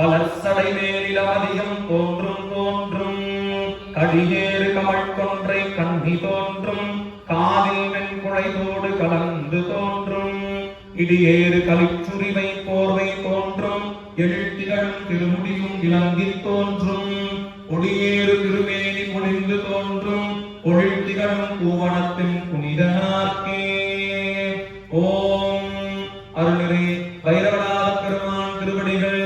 பலர்சடை மேலிலமதியம் தோன்றும் தோன்றும் கடியேறு கமழ் கொன்றை கண்ணி தோன்றும் காதில் வெண்குழைதோடு கலந்து தோன்றும் இடியேறு கலிச்சுரிவை போர்வை தோன்றும் எழுத்திகளும் திருமுடியும் விளங்கி தோன்றும் ஒளியேறு திருமேனி பொழிந்து தோன்றும் ஒழித்திகளும் பூவனத்தின் புனிதனார்க்கே. ஓம் அருள்நிறை வைரவநாத பெருமான் திருவடிகள்